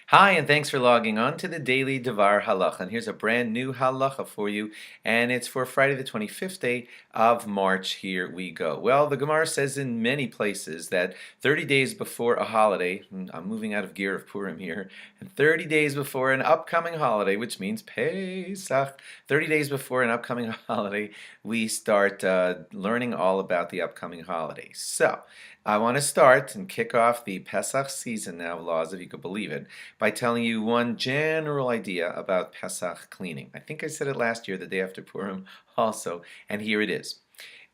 Hi, and thanks for logging on to the Daily DVAR Halacha. And here's a brand new halacha for you, and it's for Friday the 25th day of March. Here we go. Well, the Gemara says in many places that 30 days before a holiday, I'm moving out of gear of Purim here, and 30 days before an upcoming holiday, which means Pesach, 30 days before an upcoming holiday, we start learning all about the upcoming holiday. So, I want to start and kick off the Pesach season now, laws, if you could believe it, by telling you one general idea about Pesach cleaning. I think I said it last year, the day after Purim, also, and here it is.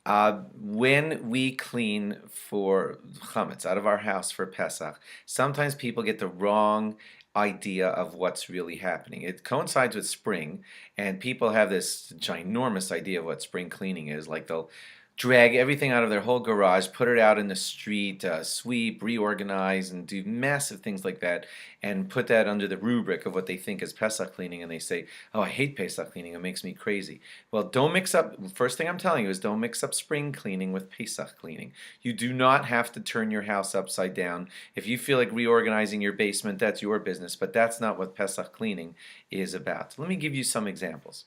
When we clean for chametz out of our house for Pesach, sometimes people get the wrong idea of what's really happening. It coincides with spring, and people have this ginormous idea of what spring cleaning is. Like they'll drag everything out of their whole garage, put it out in the street, sweep, reorganize, and do massive things like that, and put that under the rubric of what they think is Pesach cleaning, and they say, oh, I hate Pesach cleaning, it makes me crazy. Well, don't mix up, first thing I'm telling you is don't mix up spring cleaning with Pesach cleaning. You do not have to turn your house upside down. If you feel like reorganizing your basement, that's your business, but that's not what Pesach cleaning is about. Let me give you some examples.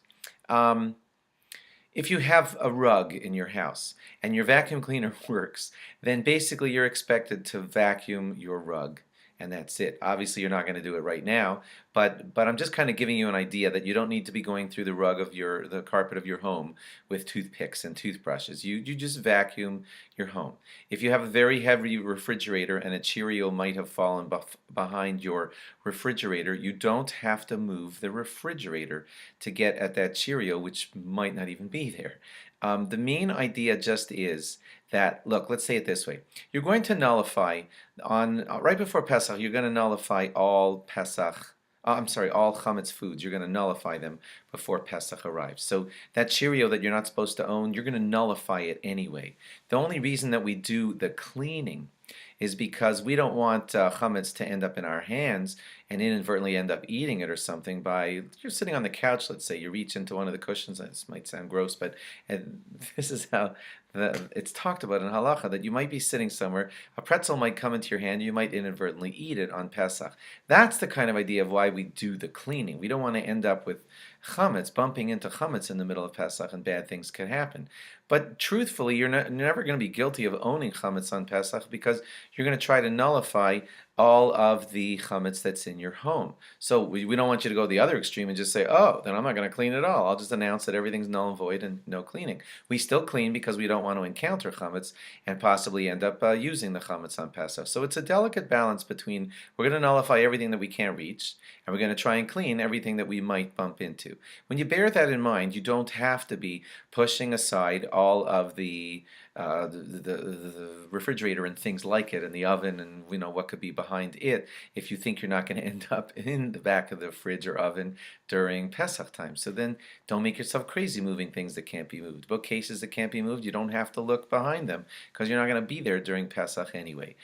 If you have a rug in your house and your vacuum cleaner works, then basically you're expected to vacuum your rug, and that's it. Obviously, you're not going to do it right now, but I'm just kind of giving you an idea that you don't need to be going through the carpet of your home with toothpicks and toothbrushes. You just vacuum your home. If you have a very heavy refrigerator and a Cheerio might have fallen behind your refrigerator, you don't have to move the refrigerator to get at that Cheerio, which might not even be there. The main idea just is that, look, let's say it this way. You're going to nullify on right before Pesach, you're going to nullify all Pesach, all chametz foods. You're going to nullify them before Pesach arrives. So that Cheerio that you're not supposed to own, you're going to nullify it anyway. The only reason that we do the cleaning is because we don't want chametz to end up in our hands and inadvertently end up eating it or something by, you're sitting on the couch, let's say, you reach into one of the cushions, this might sound gross, but this is how it's talked about in halacha, that you might be sitting somewhere, a pretzel might come into your hand, you might inadvertently eat it on Pesach. That's the kind of idea of why we do the cleaning. We don't want to end up with chametz, bumping into chametz in the middle of Pesach, and bad things can happen. But truthfully, you're never going to be guilty of owning chametz on Pesach because you're going to try to nullify all of the chametz that's in your home. So we don't want you to go the other extreme and just say, oh, then I'm not going to clean at all. I'll just announce that everything's null and void and no cleaning. We still clean because we don't want to encounter chametz and possibly end up using the chametz on Pesach. So it's a delicate balance between we're going to nullify everything that we can't reach and we're going to try and clean everything that we might bump into. When you bear that in mind, you don't have to be pushing aside all of the refrigerator and things like it, and the oven, and what could be behind it, if you think you're not going to end up in the back of the fridge or oven during Pesach time. So then don't make yourself crazy moving things that can't be moved. Bookcases that can't be moved, you don't have to look behind them because you're not going to be there during Pesach anyway.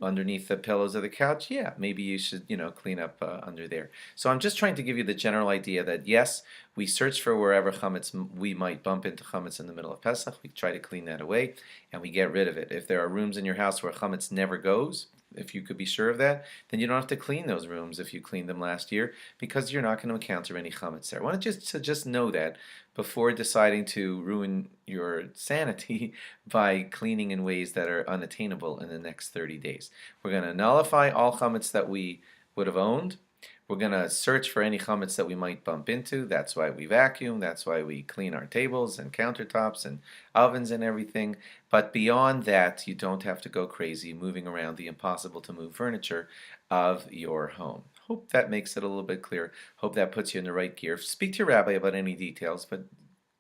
Underneath the pillows of the couch, yeah, maybe you should clean up under there. So I'm just trying to give you the general idea that yes, we search for wherever chametz we might bump into chametz in the middle of Pesach. We try to clean that away and we get rid of it. If there are rooms in your house where chametz never goes, if you could be sure of that, then you don't have to clean those rooms if you cleaned them last year because you're not going to encounter any chametz there. I want to just know that before deciding to ruin your sanity by cleaning in ways that are unattainable in the next 30 days. We're going to nullify all chametz that we would have owned. We're going to search for any chametz that we might bump into. That's why we vacuum. That's why we clean our tables and countertops and ovens and everything. But beyond that, you don't have to go crazy moving around the impossible to move furniture of your home. Hope that makes it a little bit clear. Hope that puts you in the right gear. Speak to your rabbi about any details, but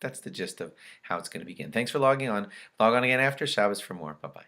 that's the gist of how it's going to begin. Thanks for logging on. Log on again after Shabbos for more. Bye-bye.